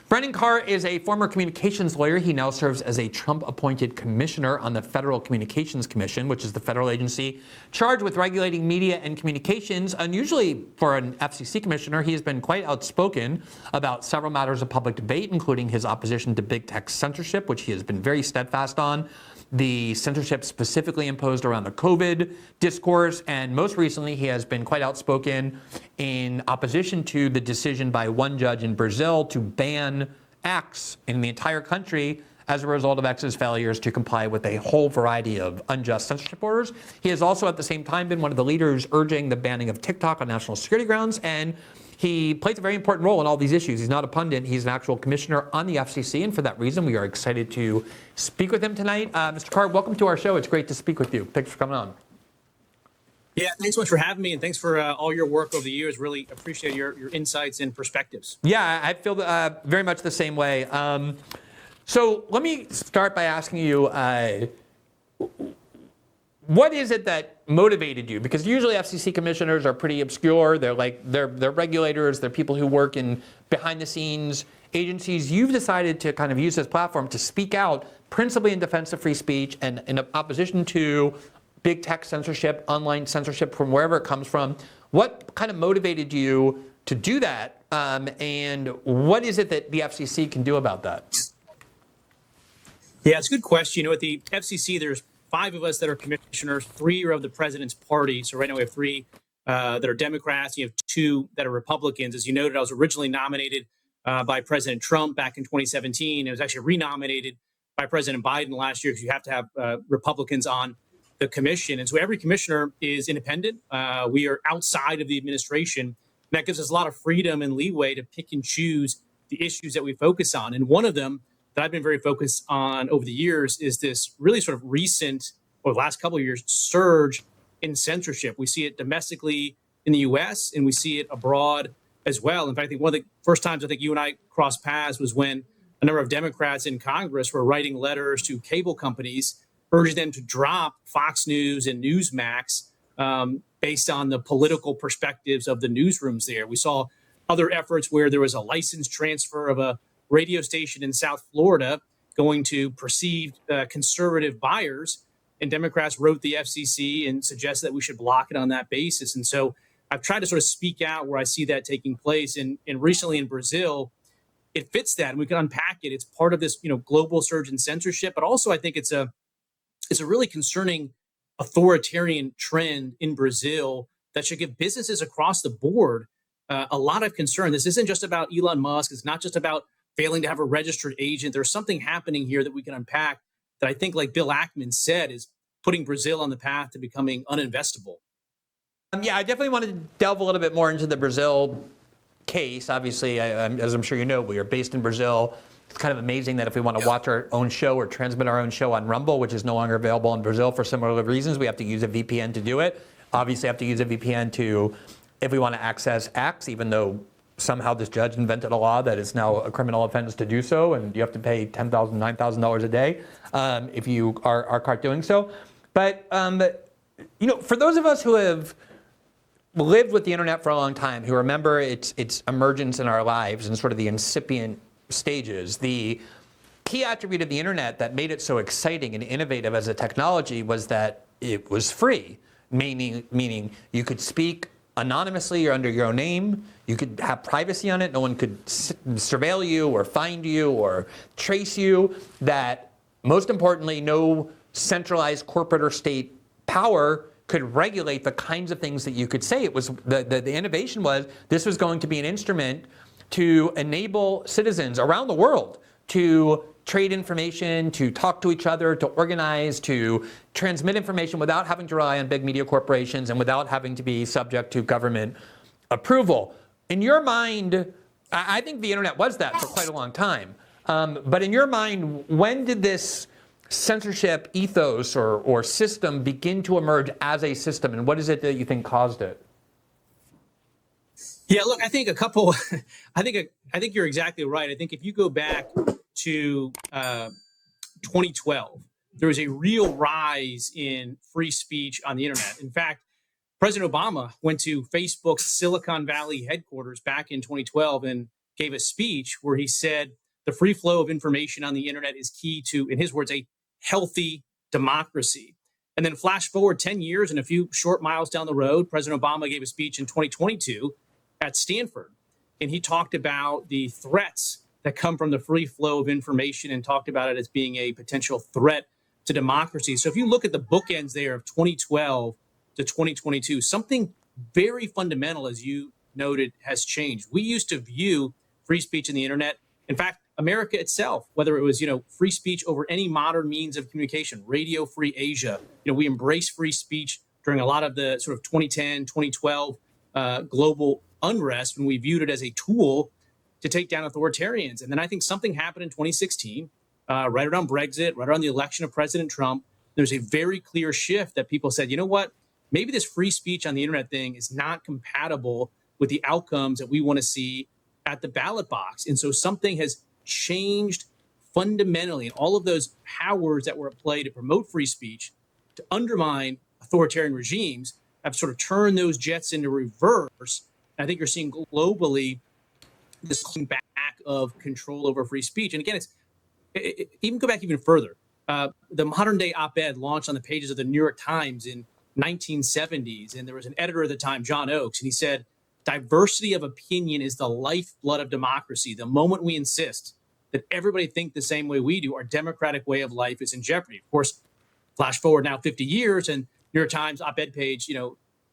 Brendan Carr is a former communications lawyer. He now serves as a Trump-appointed commissioner on the Federal Communications Commission, which is the federal agency charged with regulating media and communications. Unusually for an FCC commissioner, he has been quite outspoken about several matters of public debate, including his opposition to big tech censorship, which he has been very steadfast on, the censorship specifically imposed around the COVID discourse, and most recently he has been quite outspoken in opposition to the decision by one judge in Brazil to ban X in the entire country as a result of X's failures to comply with a whole variety of unjust censorship orders. He has also at the same time been one of the leaders urging the banning of Tik Tok on national security grounds, and he plays a very important role in all these issues. He's not a pundit. He's an actual commissioner on the FCC, and for that reason, we are excited to speak with him tonight. Mr. Carr, welcome to our show. It's great to speak with you. Thanks for coming on. Yeah, thanks so much for having me, and thanks for all your work over the years. Really appreciate your insights and perspectives. Yeah, I feel very much the same way. So let me start by asking you, what is it that motivated you? Because usually FCC commissioners are pretty obscure. They're regulators. They're people who work in behind the scenes agencies. You've decided to kind of use this platform to speak out principally in defense of free speech and in opposition to big tech censorship, online censorship from wherever it comes from. What kind of motivated you to do that? And what is it that the FCC can do about that? Yeah, it's a good question. At the FCC, there's 5 of us that are commissioners, 3 are of the president's party. So right now we have 3 that are Democrats. You have 2 that are Republicans. As you noted, I was originally nominated by President Trump back in 2017. It was actually renominated by President Biden last year because you have to have Republicans on the commission. And so every commissioner is independent. We are outside of the administration. And that gives us a lot of freedom and leeway to pick and choose the issues that we focus on. And one of them that I've been very focused on over the years is this really sort of recent, or the last couple of years, surge in censorship. We see it domestically in the U.S. and we see it abroad as well. In fact, I think one of the first times I think you and I crossed paths was when a number of Democrats in Congress were writing letters to cable companies urging them to drop Fox News and Newsmax based on the political perspectives of the newsrooms there. We saw other efforts where there was a license transfer of a radio station in South Florida going to perceived conservative buyers, and Democrats wrote the FCC and suggested that we should block it on that basis. And so I've tried to sort of speak out where I see that taking place. And recently in Brazil, it fits that, and we can unpack it. It's part of this, global surge in censorship, but also I think it's a really concerning authoritarian trend in Brazil that should give businesses across the board a lot of concern. This isn't just about Elon Musk. It's not just about failing to have a registered agent. There's something happening here that we can unpack that I think, like Bill Ackman said, is putting Brazil on the path to becoming uninvestable. Yeah, I definitely want to delve a little bit more into the Brazil case. Obviously, as I'm sure you know, we are based in Brazil. It's kind of amazing that if we want to watch our own show or transmit our own show on Rumble, which is no longer available in Brazil for similar reasons, we have to use a VPN to do it. Obviously, have to use a VPN if we want to access X, even though somehow this judge invented a law that it's now a criminal offense to do so, and you have to pay $10,000, $9,000 a day if you are caught doing so. But for those of us who have lived with the internet for a long time, who remember its emergence in our lives and sort of the incipient stages, the key attribute of the internet that made it so exciting and innovative as a technology was that it was free, meaning you could speak anonymously or under your own name. You could have privacy on it. No one could surveil you or find you or trace you. That, most importantly, no centralized corporate or state power could regulate the kinds of things that you could say. It was the innovation was this was going to be an instrument to enable citizens around the world to trade information, to talk to each other, to organize, to transmit information without having to rely on big media corporations and without having to be subject to government approval. In your mind, I think the internet was that for quite a long time. But in your mind, when did this censorship ethos or system begin to emerge as a system, and what is it that you think caused it? Yeah, look, I think I think you're exactly right. I think if you go back to 2012, there was a real rise in free speech on the internet. In fact, President Obama went to Facebook's Silicon Valley headquarters back in 2012 and gave a speech where he said the free flow of information on the internet is key to, in his words, a healthy democracy. And then flash forward 10 years and a few short miles down the road, President Obama gave a speech in 2022 at Stanford. And he talked about the threats that come from the free flow of information and talked about it as being a potential threat to democracy. So if you look at the bookends there of 2012 to 2022, something very fundamental, as you noted, has changed. We used to view free speech in the internet. In fact, America itself, whether it was, free speech over any modern means of communication, Radio Free Asia, we embraced free speech during a lot of the sort of 2010, 2012 global unrest when we viewed it as a tool to take down authoritarians. And then I think something happened in 2016, right around Brexit, right around the election of President Trump. There's a very clear shift that people said, you know what, maybe this free speech on the internet thing is not compatible with the outcomes that we want to see at the ballot box. And so something has changed fundamentally, and all of those powers that were at play to promote free speech, to undermine authoritarian regimes, have sort of turned those jets into reverse. And I think you're seeing globally this back of control over free speech. And again, even go back even further. The modern day op-ed launched on the pages of the New York Times in 1970s, and there was an editor at the time, John Oakes, and he said, diversity of opinion is the lifeblood of democracy. The moment we insist that everybody think the same way we do, our democratic way of life is in jeopardy. Of course, flash forward now 50 years, and New York Times op-ed page,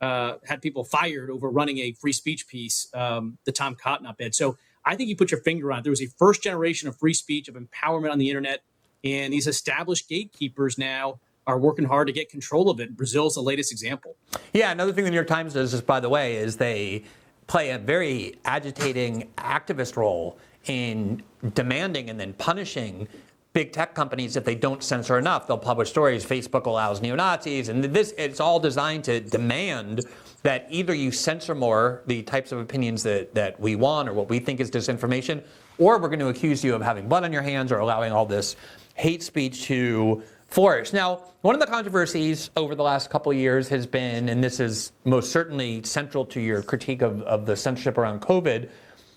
had people fired over running a free speech piece, the Tom Cotton op-ed. So I think you put your finger on it. There was a first generation of free speech, of empowerment on the internet, and these established gatekeepers now are working hard to get control of it. Brazil's the latest example. Yeah, another thing the New York Times does, by the way, is they play a very agitating activist role in demanding and then punishing big tech companies if they don't censor enough. They'll publish stories, Facebook allows neo-Nazis, and it's all designed to demand that either you censor more the types of opinions that we want or what we think is disinformation, or we're going to accuse you of having blood on your hands or allowing all this hate speech to flourish. Now, one of the controversies over the last couple of years has been, and this is most certainly central to your critique of the censorship around COVID,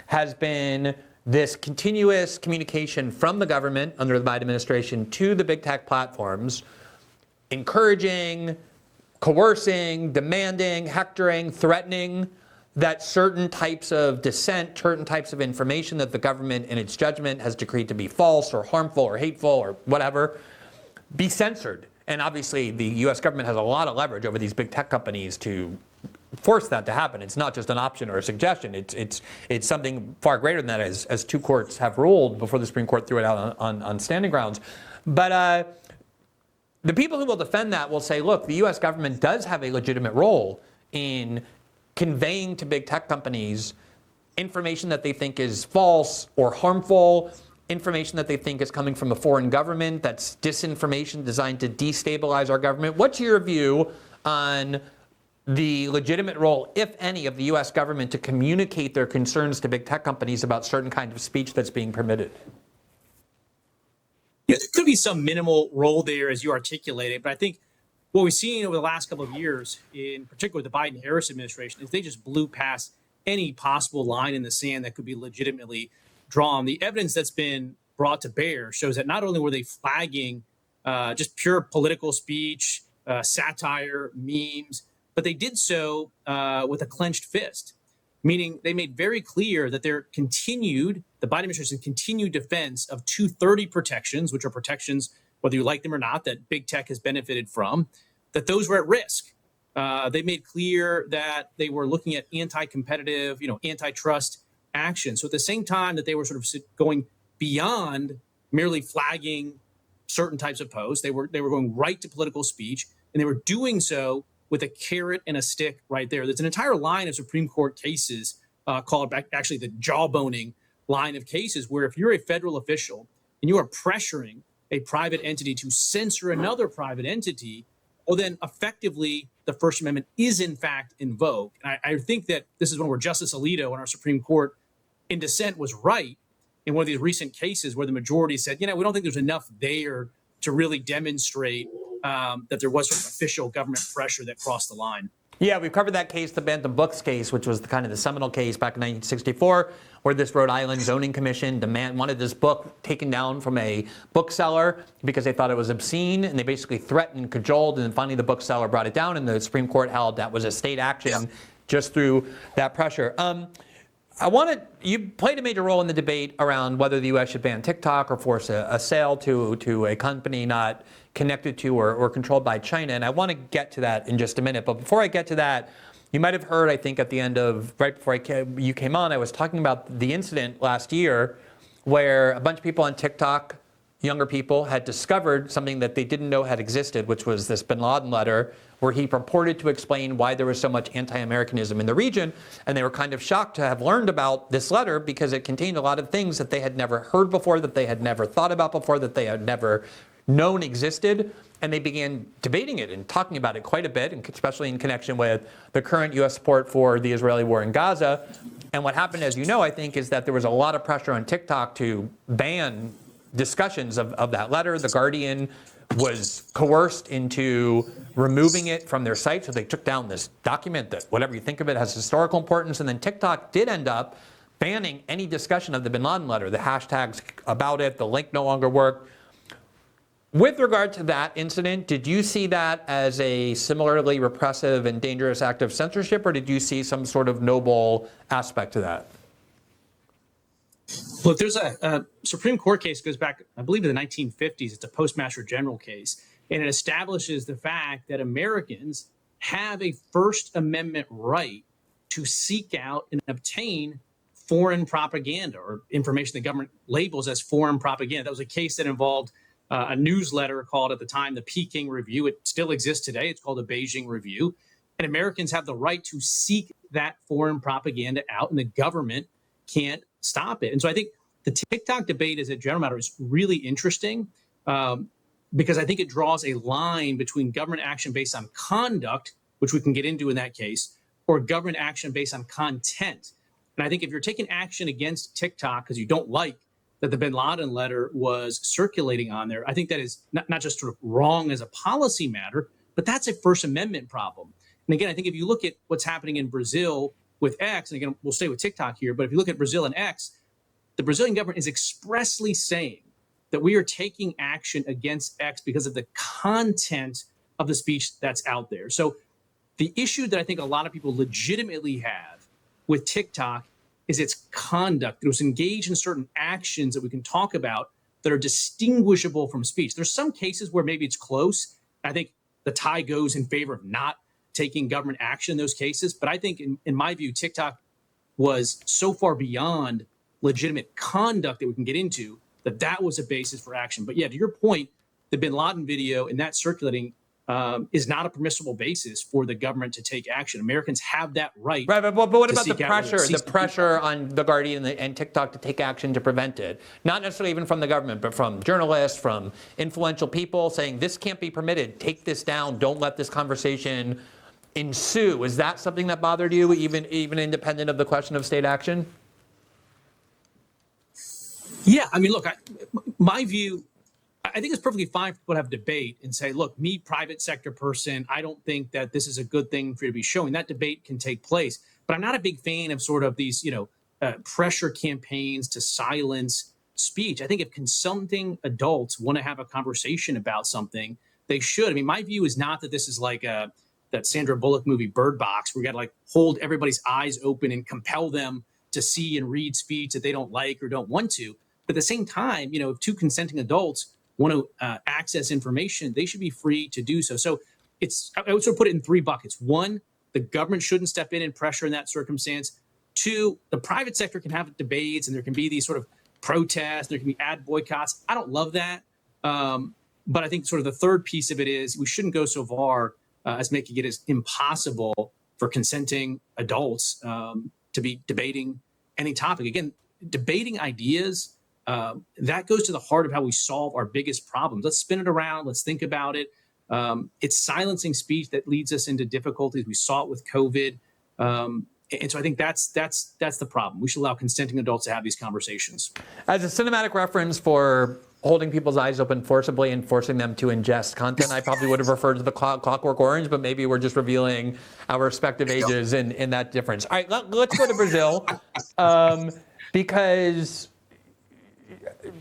has been this continuous communication from the government under the Biden administration to the big tech platforms, encouraging, coercing, demanding, hectoring, threatening that certain types of dissent, certain types of information that the government in its judgment has decreed to be false or harmful or hateful or whatever, be censored. And obviously the US government has a lot of leverage over these big tech companies to force that to happen. It's not just an option or a suggestion. It's something far greater than that, as two courts have ruled before the Supreme Court threw it out on standing grounds. But the people who will defend that will say, look, the US government does have a legitimate role in conveying to big tech companies information that they think is false or harmful, information that they think is coming from a foreign government, that's disinformation designed to destabilize our government. What's your view on the legitimate role, if any, of the US government to communicate their concerns to big tech companies about certain kind of speech that's being permitted? Yeah, there could be some minimal role there, as you articulated, but I think what we've seen over the last couple of years, in particular the Biden-Harris administration, is they just blew past any possible line in the sand that could be legitimately drawn. The evidence that's been brought to bear shows that not only were they flagging just pure political speech, satire, memes, but they did so with a clenched fist, meaning they made very clear that the Biden administration's continued defense of 230 protections, which are protections, whether you like them or not, that big tech has benefited from, that those were at risk. They made clear that they were looking at anti-competitive, antitrust action. So at the same time that they were sort of going beyond merely flagging certain types of posts, they were going right to political speech, and they were doing so with a carrot and a stick right there. There's an entire line of Supreme Court cases called actually the jawboning line of cases, where if you're a federal official and you are pressuring a private entity to censor another private entity, well, then effectively the First Amendment is in fact invoked. I think that this is one where Justice Alito in our Supreme Court in dissent was right in one of these recent cases where the majority said, we don't think there's enough there to really demonstrate that there was sort of official government pressure that crossed the line. Yeah, we've covered that case, the Bantam Books case, which was kind of the seminal case back in 1964, where this Rhode Island Zoning Commission wanted this book taken down from a bookseller because they thought it was obscene, and they basically threatened, cajoled, and then finally the bookseller brought it down, and the Supreme Court held that was a state action just through that pressure. You played a major role in the debate around whether the U.S. should ban TikTok or force a sale to a company not connected to or controlled by China. And I want to get to that in just a minute. But before I get to that, you might have heard, I think, at the end of, right before you came on, I was talking about the incident last year where a bunch of people on TikTok, younger people, had discovered something that they didn't know had existed, which was this bin Laden letter, where he purported to explain why there was so much anti-Americanism in the region. And they were kind of shocked to have learned about this letter because it contained a lot of things that they had never heard before, that they had never thought about before, that they had never known existed. And they began debating it and talking about it quite a bit, and especially in connection with the current U.S. support for the Israeli war in Gaza. And what happened, as you know, I think, is that there was a lot of pressure on TikTok to ban discussions of that letter. The Guardian was coerced into removing it from their site, so they took down this document that, whatever you think of it, has historical importance. And then TikTok did end up banning any discussion of the bin Laden letter. The hashtags about it, the link no longer worked. With regard to that incident, did you see that as a similarly repressive and dangerous act of censorship, or did you see some sort of noble aspect to that? Look, there's a Supreme Court case that goes back, I believe, to the 1950s. It's a Postmaster General case, and it establishes the fact that Americans have a First Amendment right to seek out and obtain foreign propaganda or information the government labels as foreign propaganda. That was a case that involved a newsletter called at the time the Peking Review. It still exists today. It's called the Beijing Review. And Americans have the right to seek that foreign propaganda out, and the government can't stop it. And so I think the TikTok debate as a general matter is really interesting because I think it draws a line between government action based on conduct, which we can get into in that case, or government action based on content. And I think if you're taking action against TikTok because you don't like that the bin Laden letter was circulating on there, I think that is not just sort of wrong as a policy matter, but that's a First Amendment problem. And again, I think if you look at what's happening in Brazil with X, and again, we'll stay with TikTok here, but if you look at Brazil and X, the Brazilian government is expressly saying that we are taking action against X because of the content of the speech that's out there. So the issue that I think a lot of people legitimately have with TikTok is its conduct. It was engaged in certain actions that we can talk about that are distinguishable from speech. There's some cases where maybe it's close. I think the tie goes in favor of not taking government action in those cases. But I think in my view, TikTok was so far beyond legitimate conduct that we can get into that was a basis for action. But yeah, to your point, the bin Laden video and that circulating is not a permissible basis for the government to take action. Americans have that right. Right, but what about the pressure on the Guardian and TikTok to take action to prevent it? Not necessarily even from the government, but from journalists, from influential people saying this can't be permitted, take this down, don't let this conversation ensue. Is that something that bothered you, even independent of the question of state action? Yeah, I mean, look, my view, I think it's perfectly fine for people to have debate and say, look, me, private sector person, I don't think that this is a good thing for you to be showing. That debate can take place. But I'm not a big fan of sort of these, pressure campaigns to silence speech. I think if consenting adults want to have a conversation about something, they should. I mean, my view is not that this is like that Sandra Bullock movie Bird Box, where we got to like hold everybody's eyes open and compel them to see and read speech that they don't like or don't want to. But at the same time, if two consenting adults want to access information, they should be free to do so. So I would sort of put it in three buckets. One, the government shouldn't step in and pressure in that circumstance. Two, the private sector can have debates and there can be these sort of protests, there can be ad boycotts. I don't love that. But I think sort of the third piece of it is we shouldn't go so far as making it as impossible for consenting adults to be debating any topic. Again, debating ideas, that goes to the heart of how we solve our biggest problems. Let's spin it around. Let's think about it. It's silencing speech that leads us into difficulties. We saw it with COVID. And so I think that's the problem. We should allow consenting adults to have these conversations. As a cinematic reference for holding people's eyes open forcibly and forcing them to ingest content. I probably would have referred to the Clockwork Orange, but maybe we're just revealing our respective ages in that difference. All right, let's go to Brazil, because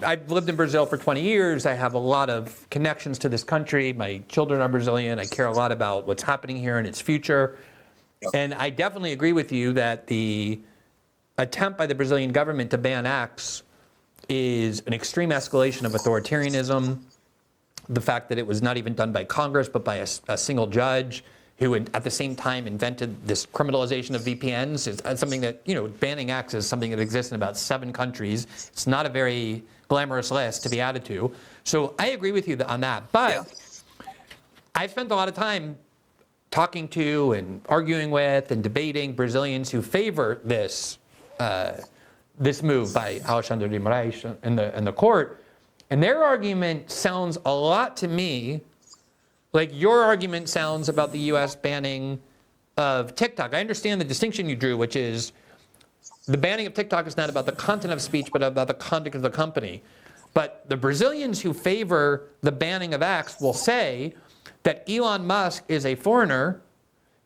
I've lived in Brazil for 20 years. I have a lot of connections to this country. My children are Brazilian. I care a lot about what's happening here and its future. And I definitely agree with you that the attempt by the Brazilian government to ban X is an extreme escalation of authoritarianism. The fact that it was not even done by Congress, but by a single judge who at the same time invented this criminalization of VPNs is something that, banning X is something that exists in about 7 countries. It's not a very glamorous list to be added to. So I agree with you on that. But I've spent a lot of time talking to and arguing with and debating Brazilians who favor this move by Alexandre de Moraes in the court. And their argument sounds a lot to me like your argument sounds about the U.S. banning of TikTok. I understand the distinction you drew, which is the banning of TikTok is not about the content of speech, but about the conduct of the company. But the Brazilians who favor the banning of X will say that Elon Musk is a foreigner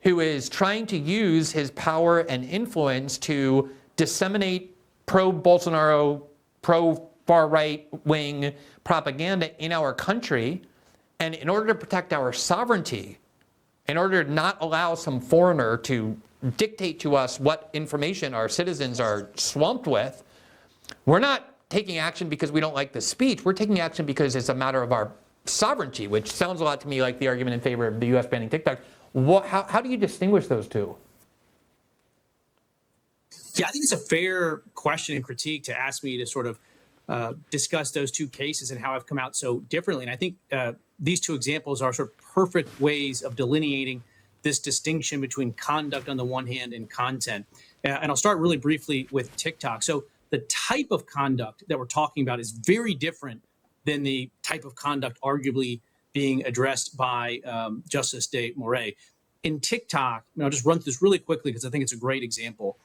who is trying to use his power and influence to disseminate pro-Bolsonaro, pro-far right-wing propaganda in our country. And in order to protect our sovereignty, in order to not allow some foreigner to dictate to us what information our citizens are swamped with, we're not taking action because we don't like the speech. We're taking action because it's a matter of our sovereignty, which sounds a lot to me like the argument in favor of the U.S. banning TikTok. How do you distinguish those two? Yeah, I think it's a fair question and critique to ask me to sort of discuss those two cases and how I've come out so differently. And I think these two examples are sort of perfect ways of delineating this distinction between conduct on the one hand and content. And I'll start really briefly with TikTok. So the type of conduct that we're talking about is very different than the type of conduct arguably being addressed by Justice de Moraes. In TikTok, I'll just run through this really quickly because I think it's a great example.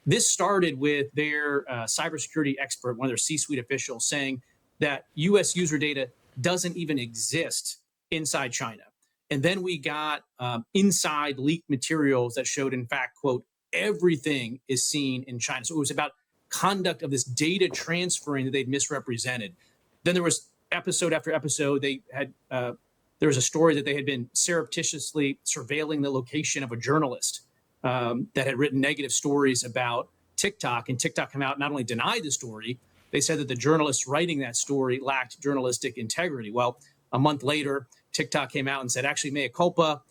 This started with their cybersecurity expert, one of their C-suite officials, saying that U.S. user data doesn't even exist inside China. And then we got inside leaked materials that showed, in fact, quote, everything is seen in China. So it was about conduct of this data transferring that they'd misrepresented. Then there was episode after episode. They had there was a story that they had been surreptitiously surveilling the location of a journalist that had written negative stories about TikTok. And TikTok came out and not only denied the story, they said that the journalist writing that story lacked journalistic integrity. Well, a month later, TikTok came out and said, actually, mea culpa.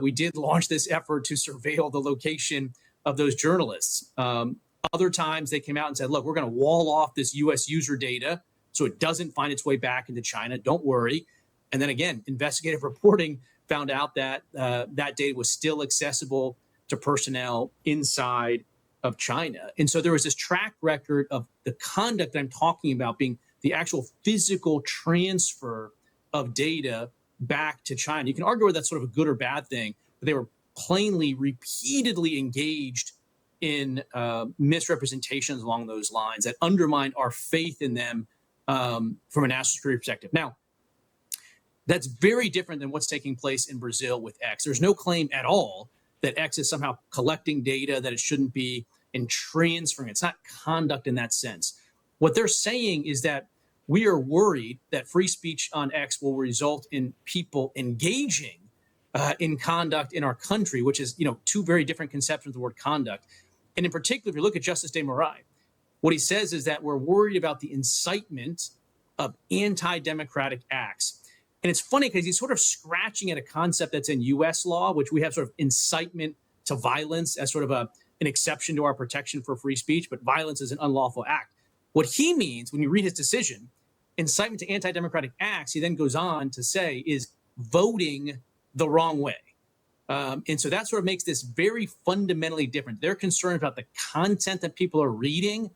We did launch this effort to surveil the location of those journalists. Other times they came out and said, look, we're going to wall off this U.S. user data so it doesn't find its way back into China. Don't worry. And then again, investigative reporting found out that that data was still accessible to personnel inside of China. And so there was this track record of the conduct that I'm talking about being the actual physical transfer of data back to China. You can argue whether that's sort of a good or bad thing, but they were plainly, repeatedly engaged in misrepresentations along those lines that undermined our faith in them from a national security perspective. Now, that's very different than what's taking place in Brazil with X. There's no claim at all that X is somehow collecting data that it shouldn't be and transferring. It's not conduct in that sense. What they're saying is that we are worried that free speech on X will result in people engaging in conduct in our country, which is, two very different conceptions of the word conduct. And in particular, if you look at Justice de Moraes, what he says is that we're worried about the incitement of anti-democratic acts. And it's funny because he's sort of scratching at a concept that's in U.S. law, which we have sort of incitement to violence as sort of an exception to our protection for free speech, but violence is an unlawful act. What he means when you read his decision, incitement to anti-democratic acts, he then goes on to say, is voting the wrong way. And so that sort of makes this very fundamentally different. They're concerned about the content that people are reading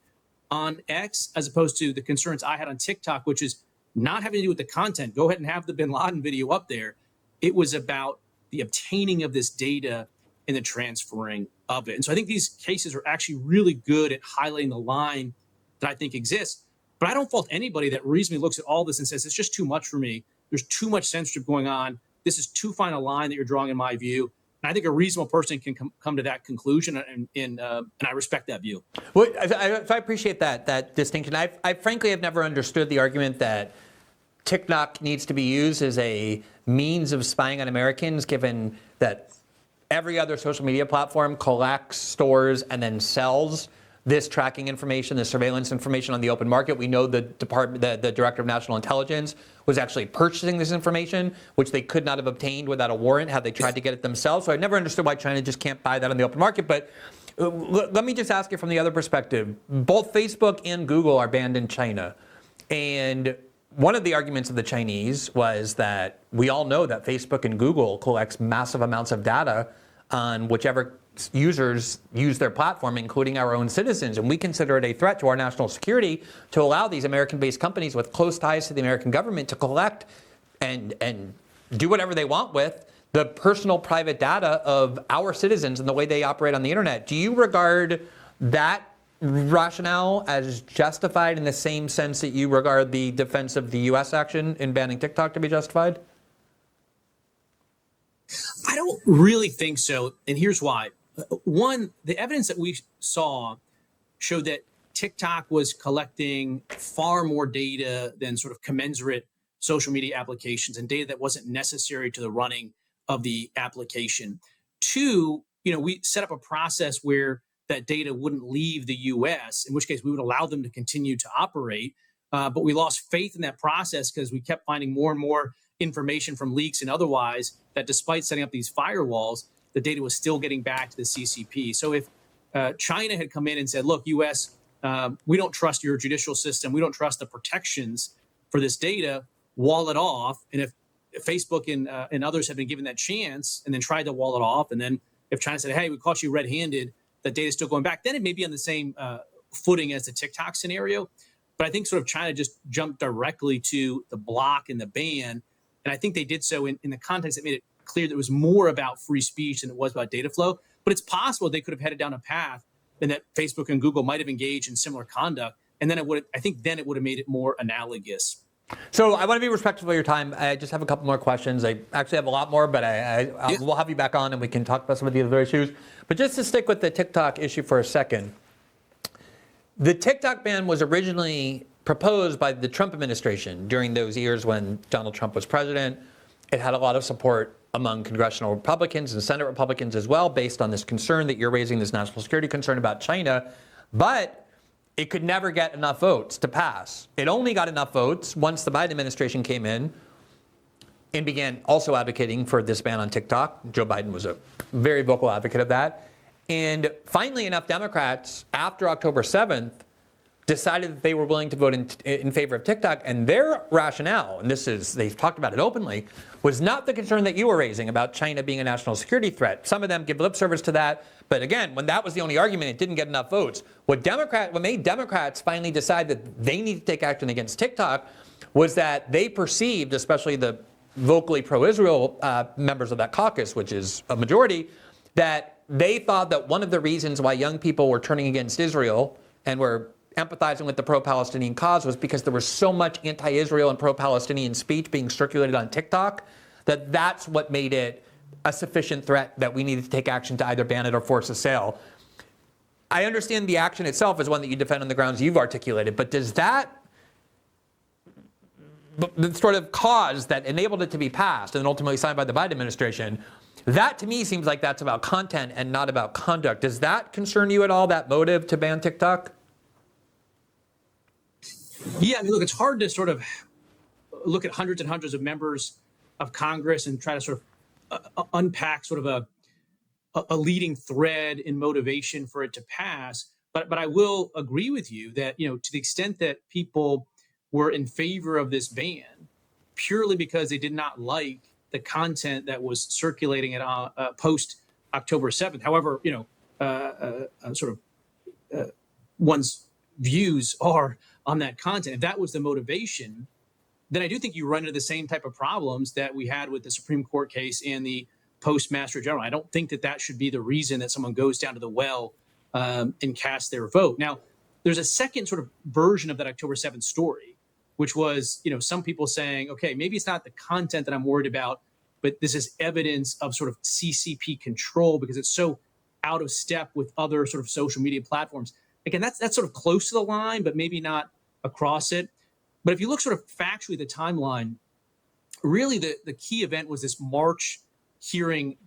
on X, as opposed to the concerns I had on TikTok, which is not having to do with the content. Go ahead and have the bin Laden video up there. It was about the obtaining of this data and the transferring of it. And so I think these cases are actually really good at highlighting the line that I think exists. But I don't fault anybody that reasonably looks at all this and says, it's just too much for me. There's too much censorship going on. This is too fine a line that you're drawing in my view. And I think a reasonable person can come to that conclusion, and I respect that view. Well, I appreciate that distinction. I frankly have never understood the argument that TikTok needs to be used as a means of spying on Americans, given that every other social media platform collects, stores, and then sells this tracking information, this surveillance information on the open market. We know the Director of National Intelligence was actually purchasing this information, which they could not have obtained without a warrant had they tried to get it themselves. So I never understood why China just can't buy that on the open market. But let me just ask you from the other perspective. Both Facebook and Google are banned in China. And one of the arguments of the Chinese was that we all know that Facebook and Google collects massive amounts of data on whichever users use their platform, including our own citizens. And we consider it a threat to our national security to allow these American-based companies with close ties to the American government to collect and do whatever they want with the personal private data of our citizens and the way they operate on the internet. Do you regard that rationale as justified in the same sense that you regard the defense of the U.S. action in banning TikTok to be justified? I don't really think so. And here's why. One, the evidence that we saw showed that TikTok was collecting far more data than sort of commensurate social media applications, and data that wasn't necessary to the running of the application. Two, we set up a process where that data wouldn't leave the US, in which case we would allow them to continue to operate. But we lost faith in that process because we kept finding more and more information from leaks and otherwise that despite setting up these firewalls, the data was still getting back to the CCP. So if China had come in and said, look, US, we don't trust your judicial system, we don't trust the protections for this data, wall it off. And if Facebook and others have been given that chance and then tried to wall it off, and then if China said, hey, we caught you red-handed, the data is still going back, then it may be on the same footing as the TikTok scenario. But I think sort of China just jumped directly to the block and the ban. And I think they did so in the context that made it clear that it was more about free speech than it was about data flow. But it's possible they could have headed down a path and that Facebook and Google might have engaged in similar conduct. And then it would have made it more analogous. So I want to be respectful of your time. I just have a couple more questions. I actually have a lot more, but we'll have you back on and we can talk about some of the other issues. But just to stick with the TikTok issue for a second, the TikTok ban was originally proposed by the Trump administration during those years when Donald Trump was president. It had a lot of support among congressional Republicans and Senate Republicans as well, based on this concern that you're raising, this national security concern about China. But it could never get enough votes to pass. It only got enough votes once the Biden administration came in and began also advocating for this ban on TikTok. Joe Biden was a very vocal advocate of that. And finally, enough Democrats, after October 7th, decided that they were willing to vote in favor of TikTok. And their rationale, and they've talked about it openly, was not the concern that you were raising about China being a national security threat. Some of them give lip service to that. But again, when that was the only argument, it didn't get enough votes. What made Democrats finally decide that they need to take action against TikTok was that they perceived, especially the vocally pro-Israel members of that caucus, which is a majority, that they thought that one of the reasons why young people were turning against Israel and were empathizing with the pro-Palestinian cause was because there was so much anti-Israel and pro-Palestinian speech being circulated on TikTok that's what made it a sufficient threat that we needed to take action to either ban it or force a sale. I understand the action itself is one that you defend on the grounds you've articulated, but does that the sort of cause that enabled it to be passed and ultimately signed by the Biden administration, that to me seems like that's about content and not about conduct. Does that concern you at all, that motive to ban TikTok? Yeah, I mean, look, it's hard to sort of look at hundreds and hundreds of members of Congress and try to sort of unpack sort of a leading thread in motivation for it to pass. But I will agree with you that, to the extent that people were in favor of this ban purely because they did not like the content that was circulating at post October 7th. However, one's views are on that content. If that was the motivation, then I do think you run into the same type of problems that we had with the Supreme Court case and the Postmaster General. I don't think that should be the reason that someone goes down to the well and casts their vote. Now, there's a second sort of version of that October 7th story, which was, some people saying, okay, maybe it's not the content that I'm worried about, but this is evidence of sort of CCP control because it's so out of step with other sort of social media platforms. Again, that's sort of close to the line, but maybe not across it. But if you look sort of factually at the timeline, really the key event was this March hearing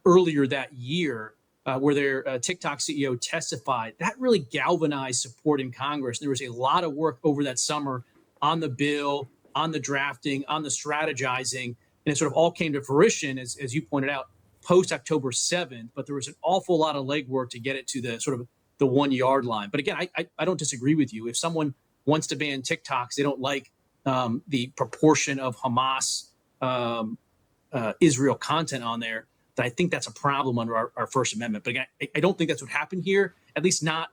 earlier that year where their TikTok CEO testified. That really galvanized support in Congress. There was a lot of work over that summer on the bill, on the drafting, on the strategizing, and it sort of all came to fruition, as you pointed out, post October 7th. But there was an awful lot of legwork to get it to the sort of the 1 yard line. But again, I don't disagree with you. If someone wants to ban TikToks, they don't like the proportion of Hamas Israel content on there, that I think that's a problem under our First Amendment. But again, I don't think that's what happened here, at least not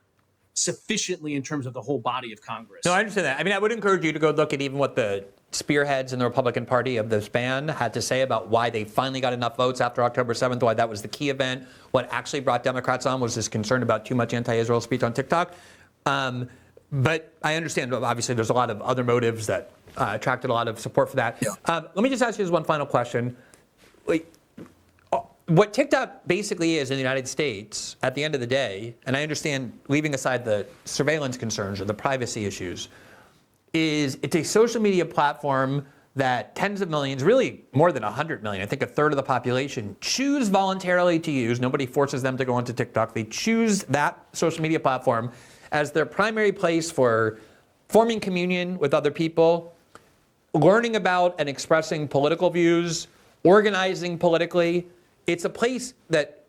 sufficiently in terms of the whole body of Congress. No, I understand that. I mean, I would encourage you to go look at even what the spearheads in the Republican Party of this ban had to say about why they finally got enough votes after October 7th, why that was the key event. What actually brought Democrats on was this concern about too much anti-Israel speech on TikTok. But I understand, obviously, there's a lot of other motives that attracted a lot of support for that. Yeah. Let me just ask you this one final question. What TikTok basically is in the United States, at the end of the day, and I understand leaving aside the surveillance concerns or the privacy issues, is it's a social media platform that tens of millions, really more than 100 million, I think a third of the population, choose voluntarily to use. Nobody forces them to go onto TikTok. They choose that social media platform as their primary place for forming communion with other people, learning about and expressing political views, organizing politically. It's a place that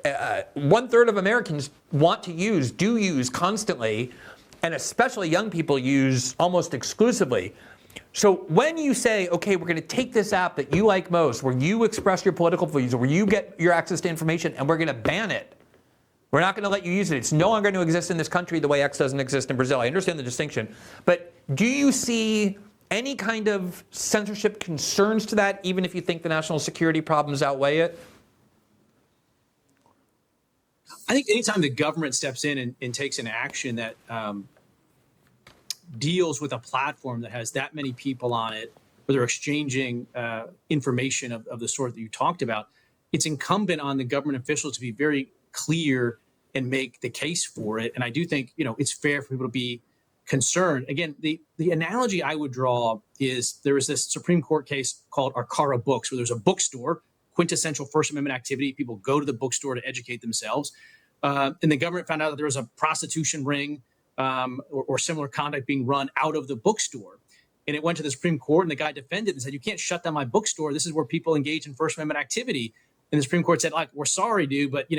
1/3 of Americans want to use, do use constantly, and especially young people use almost exclusively. So when you say, okay, we're going to take this app that you like most, where you express your political views, where you get your access to information, and we're going to ban it. We're not going to let you use it. It's no longer going to exist in this country the way X doesn't exist in Brazil. I understand the distinction. But do you see any kind of censorship concerns to that, even if you think the national security problems outweigh it? I think anytime the government steps in and takes an action that deals with a platform that has that many people on it, where they're exchanging information of the sort that you talked about, it's incumbent on the government officials to be very clear and make the case for it. And I do think, it's fair for people to be concerned. Again, the analogy I would draw is there was this Supreme Court case called our Carr books, where there's a bookstore, quintessential First Amendment activity. People go to the bookstore to educate themselves. And the government found out that there was a prostitution ring or similar conduct being run out of the bookstore. And it went to the Supreme Court, and the guy defended and said, you can't shut down my bookstore. This is where people engage in First Amendment activity. And the Supreme Court said, we're sorry, dude, but,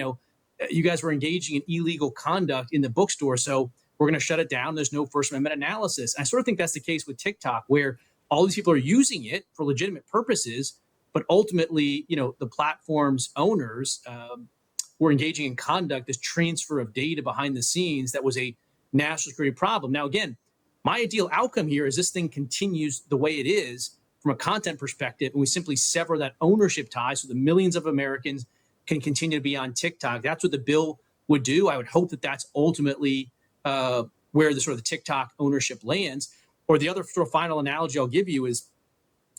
you guys were engaging in illegal conduct in the bookstore, so we're going to shut it down. There's no First Amendment analysis. I sort of think that's the case with TikTok, where all these people are using it for legitimate purposes, but ultimately, the platform's owners were engaging in conduct, this transfer of data behind the scenes that was a national security problem. Now, again, my ideal outcome here is this thing continues the way it is from a content perspective, and we simply sever that ownership tie so the millions of Americans can continue to be on TikTok. That's what the bill would do. I would hope that that's ultimately where the sort of the TikTok ownership lands. Or the other sort of final analogy I'll give you is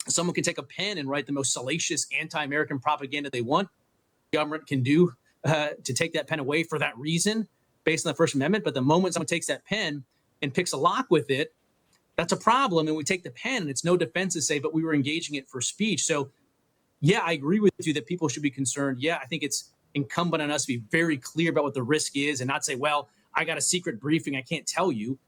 someone can take a pen and write the most salacious anti-American propaganda they want. The government can do to take that pen away for that reason based on the First Amendment. But the moment someone takes that pen and picks a lock with it, that's a problem. And we take the pen and it's no defense to say, but we were engaging it for speech. So yeah, I agree with you that people should be concerned. Yeah, I think it's incumbent on us to be very clear about what the risk is and not say, well, I got a secret briefing, I can't tell you.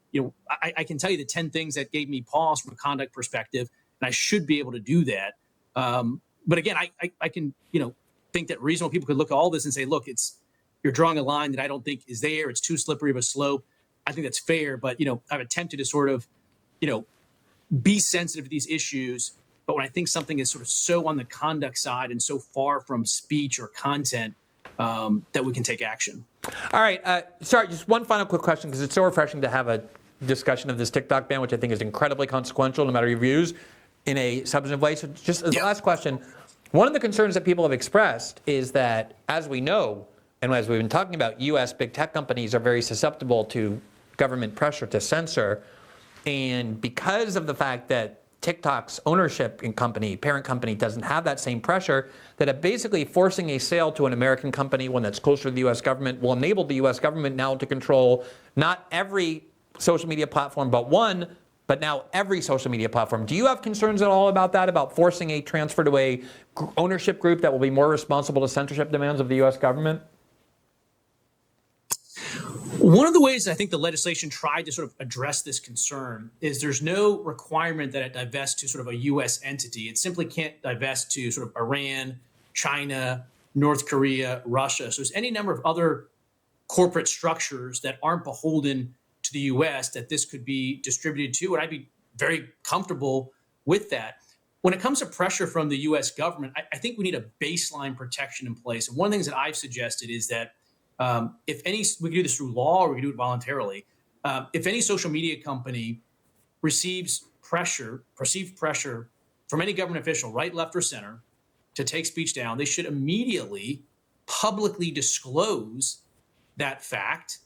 I can tell you the 10 things that gave me pause from a conduct perspective, and I should be able to do that. But again, I can, think that reasonable people could look at all this and say, look, you're drawing a line that I don't think is there. It's too slippery of a slope. I think that's fair. But, I've attempted to sort of, be sensitive to these issues. But when I think something is sort of so on the conduct side and so far from speech or content, that we can take action. All right. Sorry, just one final quick question, because it's so refreshing to have a discussion of this TikTok ban, which I think is incredibly consequential, no matter your views, in a substantive way. So just as the last question, one of the concerns that people have expressed is that, as we know, and as we've been talking about, U.S. big tech companies are very susceptible to government pressure to censor. And because of the fact that TikTok's ownership and parent company doesn't have that same pressure, that it basically forcing a sale to an American company, one that's closer to the U.S. government, will enable the U.S. government now to control not every social media platform, but now every social media platform. Do you have concerns at all about that, about forcing a transfer to a ownership group that will be more responsible to censorship demands of the U.S. government? One of the ways I think the legislation tried to sort of address this concern is there's no requirement that it divest to sort of a U.S. entity. It simply can't divest to sort of Iran, China, North Korea, Russia. So there's any number of other corporate structures that aren't beholden to the U.S. that this could be distributed to, and I'd be very comfortable with that. When it comes to pressure from the U.S. government, I think we need a baseline protection in place. And one of the things that I've suggested is that if any, we can do this through law or we can do it voluntarily. If any social media company receives perceived pressure from any government official, right, left, or center, to take speech down, they should immediately publicly disclose that fact.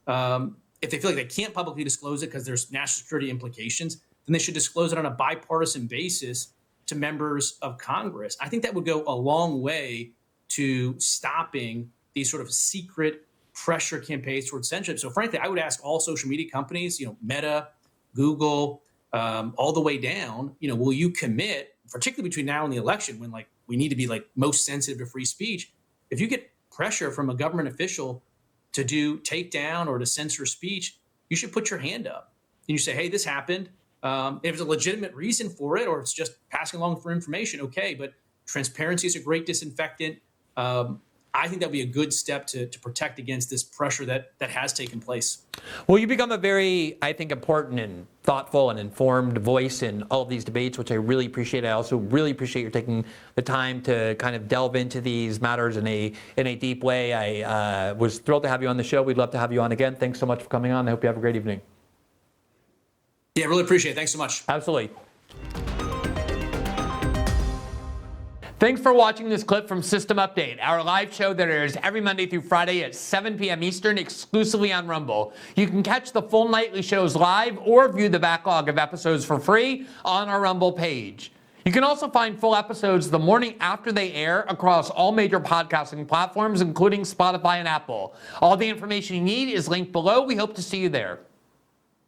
If they feel like they can't publicly disclose it because there's national security implications, then they should disclose it on a bipartisan basis to members of Congress. I think that would go a long way to stopping these sort of secret pressure campaigns towards censorship. So frankly, I would ask all social media companies, Meta, Google, all the way down, will you commit, particularly between now and the election, when we need to be most sensitive to free speech, if you get pressure from a government official to take down or to censor speech, you should put your hand up and you say, hey, this happened. If there's a legitimate reason for it, or it's just passing along for information, okay, but transparency is a great disinfectant. I think that would be a good step to protect against this pressure that has taken place. Well, you become a very, I think, important and thoughtful and informed voice in all of these debates, which I really appreciate. I also really appreciate you taking the time to kind of delve into these matters in a deep way. I was thrilled to have you on the show. We'd love to have you on again. Thanks so much for coming on. I hope you have a great evening. Yeah, really appreciate it. Thanks so much. Absolutely. Thanks for watching this clip from System Update, our live show that airs every Monday through Friday at 7 p.m. Eastern, exclusively on Rumble. You can catch the full nightly shows live or view the backlog of episodes for free on our Rumble page. You can also find full episodes the morning after they air across all major podcasting platforms, including Spotify and Apple. All the information you need is linked below. We hope to see you there.